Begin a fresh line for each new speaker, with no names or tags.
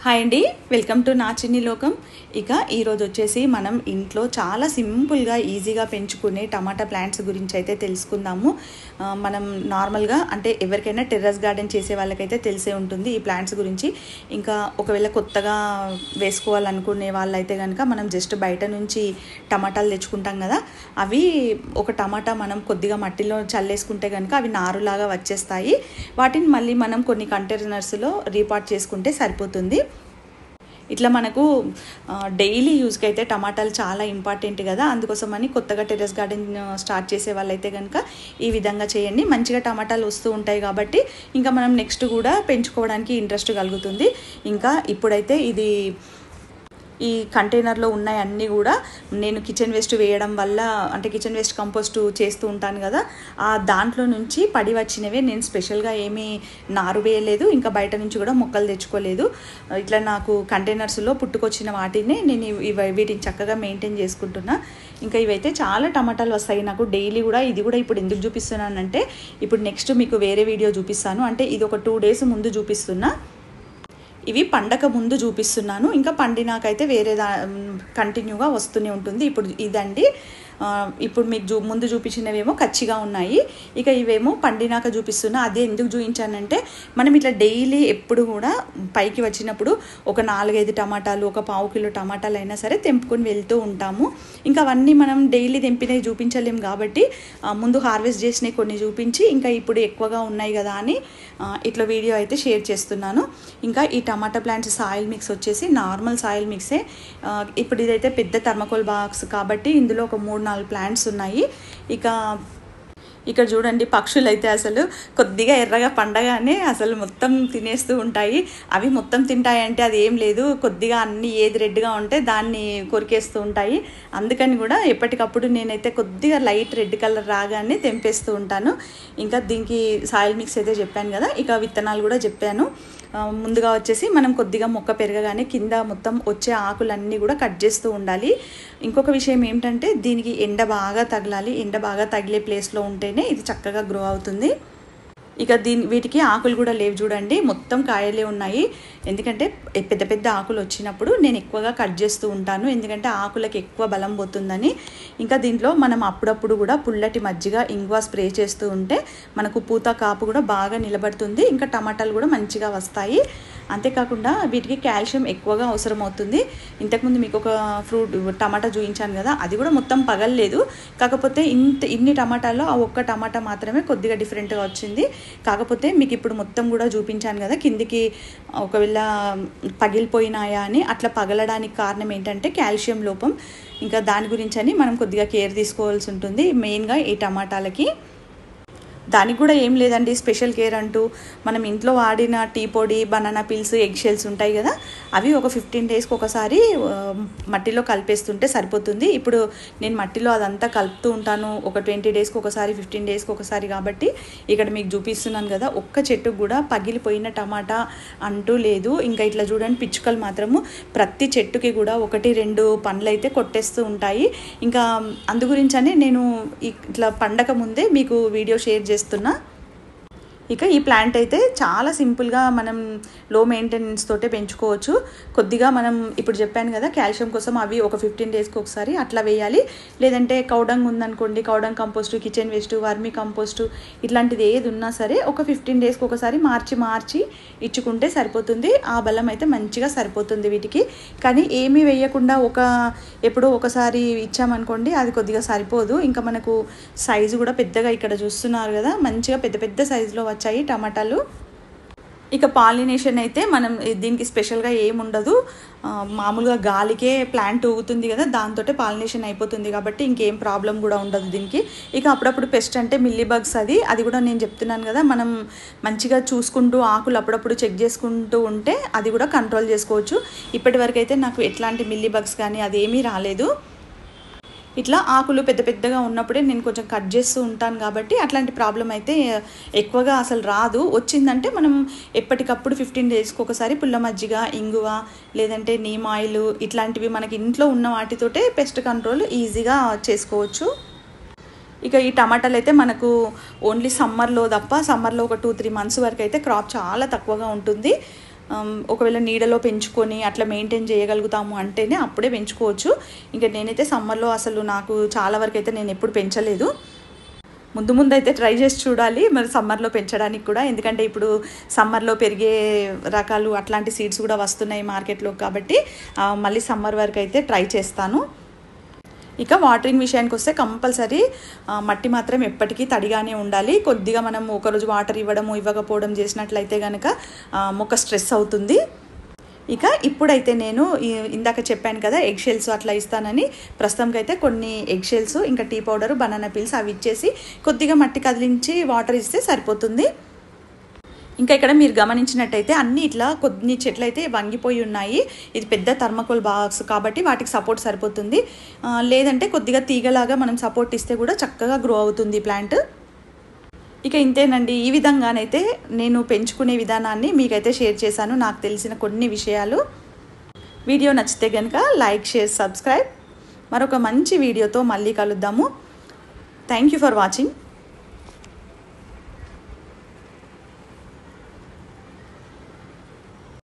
Hi అండి, welcome to నా చిన్ని లోకం. ఇక ఈరోజు వచ్చేసి మనం ఇంట్లో చాలా సింపుల్గా ఈజీగా పెంచుకునే టమాటా ప్లాంట్స్ గురించి అయితే తెలుసుకుందాము. మనం నార్మల్గా అంటే ఎవరికైనా టెర్రస్ గార్డెన్ చేసే వాళ్ళకైతే తెలిసే ఉంటుంది ఈ ప్లాంట్స్ గురించి. ఇంకా ఒకవేళ కొత్తగా వేసుకోవాలనుకునే వాళ్ళైతే కనుక మనం జస్ట్ బయట నుంచి టమాటాలు తెచ్చుకుంటాం కదా, అవి ఒక టమాటా మనం కొద్దిగా మట్టిలో చల్లేసుకుంటే కనుక అవి నారులాగా వచ్చేస్తాయి. వాటిని మళ్ళీ మనం కొన్ని కంటైనర్స్లో రీపాట్ చేసుకుంటే సరిపోతుంది. ఇట్లా మనకు డైలీ యూజ్కి అయితే టమాటాలు చాలా ఇంపార్టెంట్ కదా, అందుకోసమని కొత్తగా టెర్రస్ గార్డెన్ స్టార్ట్ చేసే వాళ్ళైతే కనుక ఈ విధంగా చేయండి. మంచిగా టమాటాలు వస్తూ ఉంటాయి కాబట్టి ఇంకా మనం నెక్స్ట్ కూడా పెంచుకోవడానికి ఇంట్రెస్ట్ కలుగుతుంది. ఇంకా ఇప్పుడైతే ఇది ఈ కంటైనర్లో ఉన్నాయి అన్నీ కూడా నేను కిచెన్ వేస్ట్ వేయడం వల్ల, అంటే కిచెన్ వేస్ట్ కంపోస్ట్ చేస్తూ ఉంటాను కదా, ఆ దాంట్లో నుంచి పడి వచ్చినవే. నేను స్పెషల్గా ఏమీ నారు వేయలేదు, ఇంకా బయట నుంచి కూడా మొక్కలు తెచ్చుకోలేదు. ఇట్లా నాకు కంటైనర్స్లో పుట్టుకొచ్చిన వాటిని నేను వీటిని చక్కగా మెయింటైన్ చేసుకుంటున్నా. ఇంకా ఇవైతే చాలా టమాటాలు వస్తాయి నాకు డైలీ కూడా. ఇది కూడా ఇప్పుడు ఎందుకు చూపిస్తున్నానంటే, ఇప్పుడు నెక్స్ట్ మీకు వేరే వీడియో చూపిస్తాను, అంటే ఇది ఒక 2 days ముందు చూపిస్తున్నా. ఇవి పండగ ముందు చూపిస్తున్నాను, ఇంకా పండినాకైతే వేరే కంటిన్యూగా వస్తూనే ఉంటుంది. ఇప్పుడు ఇదండి, ఇప్పుడు మీకు ముందు చూపించినవేమో కచ్చిగా ఉన్నాయి, ఇక ఇవేమో పండినాక చూపిస్తున్నా. అదే ఎందుకు చూపించానంటే, మనం ఇట్లా డైలీ ఎప్పుడు కూడా పైకి వచ్చినప్పుడు ఒక 4-5 టమాటాలు, ఒక 1/2 kg టమాటాలు అయినా సరే తెంపుకొని వెళ్తూ ఉంటాము. ఇంకా అవన్నీ మనం డైలీ తెంపినవి చూపించలేము కాబట్టి ముందు హార్వెస్ట్ చేసినవి కొన్ని చూపించి, ఇంకా ఇప్పుడు ఎక్కువగా ఉన్నాయి కదా అని ఇట్లా వీడియో అయితే షేర్ చేస్తున్నాను. ఇంకా ఈ టమాటా ప్లాంట్స్ సాయిల్ మిక్స్ వచ్చేసి నార్మల్ సాయిల్ మిక్సే. ఇప్పుడు ఇదైతే పెద్ద థర్మకోల్ బాక్స్ కాబట్టి ఇందులో ఒక 3-4 ప్లాంట్స్ ఉన్నాయి. ఇక్కడ చూడండి, పక్షులు అయితే అసలు కొద్దిగా ఎర్రగా పండగానే అసలు మొత్తం తినేస్తూ ఉంటాయి. అవి మొత్తం తింటాయంటే అది ఏం లేదు, కొద్దిగా అన్నీ ఏది రెడ్గా ఉంటే దాన్ని కొరికేస్తూ ఉంటాయి. అందుకని కూడా ఎప్పటికప్పుడు నేనైతే కొద్దిగా లైట్ రెడ్ కలర్ రాగానే తెంపేస్తూ ఉంటాను. ఇంకా దీనికి సాయిల్ మిక్స్ అయితే చెప్పాను కదా, ఇక విత్తనాలు కూడా చెప్పాను. ముందుగా వచ్చేసి మనం కొద్దిగా మొక్క పెరగగానే కింద మొత్తం వచ్చే ఆకులన్నీ కూడా కట్ చేస్తూ ఉండాలి. ఇంకొక విషయం ఏంటంటే, దీనికి ఎండ బాగా తగలాలి. ఎండ బాగా తగిలే ప్లేస్లో ఉంటేనే ఇది చక్కగా గ్రో అవుతుంది. ఇక వీటికి ఆకులు కూడా లేవు చూడండి, మొత్తం కాయలే ఉన్నాయి. ఎందుకంటే పెద్ద పెద్ద ఆకులు వచ్చినప్పుడు నేను ఎక్కువగా కట్ చేస్తూ ఉంటాను, ఎందుకంటే ఆకులకు ఎక్కువ బలం పోతుందని. ఇంకా దీంట్లో మనం అప్పుడప్పుడు కూడా పుల్లటి మజ్జిగ, ఇంగువ స్ప్రే చేస్తూ ఉంటే మనకు పూత కాపు కూడా బాగా నిలబడుతుంది. ఇంకా టమాటాలు కూడా మంచిగా వస్తాయి. అంతేకాకుండా వీటికి కాల్షియం ఎక్కువగా అవసరం అవుతుంది. ఇంతకుముందు మీకు ఒక టమాటా చూపించాను కదా, అది కూడా మొత్తం పగలలేదు. కాకపోతే ఇన్ని టమాటాల్లో ఆ ఒక్క టమాటా మాత్రమే కొద్దిగా డిఫరెంట్గా వచ్చింది. కాకపోతే మీకు ఇప్పుడు మొత్తం కూడా చూపించాను కదా, కిందికి ఒకవేళ పగిలిపోయినాయా అని. అట్లా పగలడానికి కారణం ఏంటంటే కాల్షియం లోపం. ఇంకా దాని గురించి అని మనం కొద్దిగా కేర్ తీసుకోవాల్సి ఉంటుంది మెయిన్గా ఈ టమాటాలకి. దానికి కూడా ఏం లేదండి స్పెషల్ కేర్ అంటూ. మనం ఇంట్లో వాడిన టీ పొడి, బనానా పీల్స్, ఎగ్ షెల్స్ ఉంటాయి కదా, అవి ఒక 15 daysకి ఒకసారి మట్టిలో కలిపేస్తుంటే సరిపోతుంది. ఇప్పుడు నేను మట్టిలో అదంతా కలుపుతూ ఉంటాను ఒక 20 daysకి ఒకసారి, 15 daysకి ఒకసారి. కాబట్టి ఇక్కడ మీకు చూపిస్తున్నాను కదా, ఒక్క చెట్టుకు కూడా పగిలిపోయిన టమాటా అంటూ లేదు. ఇంకా ఇట్లా చూడండి, పిచ్చుకలు మాత్రము ప్రతి చెట్టుకి కూడా 1-2 పండ్లు అయితే కొట్టేస్తూ ఉంటాయి. ఇంకా అందు గురించనే నేను ఇట్లా పండగ ముందే మీకు వీడియో షేర్ చేస్తున్నా. ఇక ఈ ప్లాంట్ అయితే చాలా సింపుల్గా మనం లో మెయింటెనెన్స్ తోటే పెంచుకోవచ్చు. కొద్దిగా మనం ఇప్పుడు చెప్పాను కదా, కాల్షియం కోసం అవి ఒక 15 daysకి ఒకసారి అట్లా వేయాలి. లేదంటే కౌడంగ్ ఉందనుకోండి, cow dung compost, kitchen waste, vermi compost, ఇట్లాంటిది ఏది ఉన్నా సరే ఒక 15 daysకి ఒకసారి మార్చి ఇచ్చుకుంటే సరిపోతుంది. ఆ బలం అయితే మంచిగా సరిపోతుంది వీటికి. కానీ ఏమీ వేయకుండా ఎప్పుడో ఒకసారి ఇచ్చామనుకోండి, అది కొద్దిగా సరిపోదు. ఇంకా మనకు సైజు కూడా పెద్దగా, ఇక్కడ చూస్తున్నారు కదా, మంచిగా పెద్ద పెద్ద సైజులో వచ్చాయి టమాటాలు. ఇక పాలినేషన్ అయితే మనం దీనికి స్పెషల్గా ఏముండదు, మామూలుగా గాలికే ప్లాంట్ ఊగుతుంది కదా, దాంతో పాలినేషన్ అయిపోతుంది. కాబట్టి ఇంకేం ప్రాబ్లం కూడా ఉండదు దీనికి. ఇక అప్పుడప్పుడు పెస్ట్ అంటే మిల్లీ బగ్స్, అది కూడా నేను చెప్తున్నాను కదా, మనం మంచిగా చూసుకుంటూ ఆకులు అప్పుడప్పుడు చెక్ చేసుకుంటూ ఉంటే అది కూడా కంట్రోల్ చేసుకోవచ్చు. ఇప్పటి వరకు అయితే నాకు ఎట్లాంటి మిల్లీ బగ్స్ కానీ అదేమీ రాలేదు. ఇట్లా ఆకులు పెద్ద పెద్దగా ఉన్నప్పుడే నేను కొంచెం కట్ చేస్తూ ఉంటాను కాబట్టి అట్లాంటి ప్రాబ్లం అయితే ఎక్కువగా అసలు రాదు. వచ్చిందంటే మనం ఎప్పటికప్పుడు 15 daysకి ఒకసారి పుల్ల మజ్జిగ, ఇంగువ, లేదంటే నీమ్ ఆయిల్, ఇట్లాంటివి మనకి ఇంట్లో ఉన్న వాటితోటే పెస్ట్ కంట్రోల్ ఈజీగా చేసుకోవచ్చు. ఇక ఈ టమాటాలు అయితే మనకు ఓన్లీ సమ్మర్లో తప్ప, సమ్మర్లో ఒక 2-3 months వరకు అయితే క్రాప్ చాలా తక్కువగా ఉంటుంది. ఒకవేళ నీడలో పెంచుకొని అట్లా మెయింటైన్ చేయగలుగుతాము అంటేనే అప్పుడే పెంచుకోవచ్చు. ఇంకా నేనైతే సమ్మర్లో అసలు నాకు చాలా వరకు అయితే నేను ఎప్పుడు పెంచలేదు. ముందు అయితే ట్రై చేసి చూడాలి మరి సమ్మర్లో పెంచడానికి కూడా, ఎందుకంటే ఇప్పుడు సమ్మర్లో పెరిగే రకాలు అట్లాంటి సీడ్స్ కూడా వస్తున్నాయి మార్కెట్లో, కాబట్టి మళ్ళీ సమ్మర్ వరకు అయితే ట్రై చేస్తాను. ఇక వాటరింగ్ విషయానికి వస్తే కంపల్సరీ మట్టి మాత్రం ఎప్పటికీ తడిగానే ఉండాలి. కొద్దిగా మనం ఒకరోజు వాటర్ ఇవ్వకపోవడం చేసినట్లయితే కనుక మొక్క స్ట్రెస్ అవుతుంది. ఇక ఇప్పుడైతే నేను ఇందాక చెప్పాను కదా ఎగ్ షెల్స్ అట్లా ఇస్తానని, ప్రస్తుతానికైతే కొన్ని ఎగ్ షెల్స్ ఇంకా టీ పౌడర్, బనానా పీల్స్ అవి ఇచ్చేసి కొద్దిగా మట్టి కదిలించి వాటర్ ఇస్తే సరిపోతుంది. ఇంకా ఇక్కడ మీరు గమనించినట్టయితే అన్నీ ఇట్లా కొన్ని చెట్లు అయితే వంగిపోయి ఉన్నాయి. ఇది పెద్ద థర్మాకోల్ బాక్స్ కాబట్టి వాటికి సపోర్ట్ సరిపోతుంది. లేదంటే కొద్దిగా తీగలాగా మనం సపోర్ట్ ఇస్తే కూడా చక్కగా గ్రో అవుతుంది ప్లాంట్. ఇక ఇంతేనండి, ఈ విధంగానైతే నేను పెంచుకునే విధానాన్ని మీకైతే షేర్ చేశాను, నాకు తెలిసిన కొన్ని విషయాలు. వీడియో నచ్చితే కనుక లైక్, షేర్, సబ్స్క్రైబ్. మరొక మంచి వీడియోతో మళ్ళీ కలుద్దాము. Thank you for watching.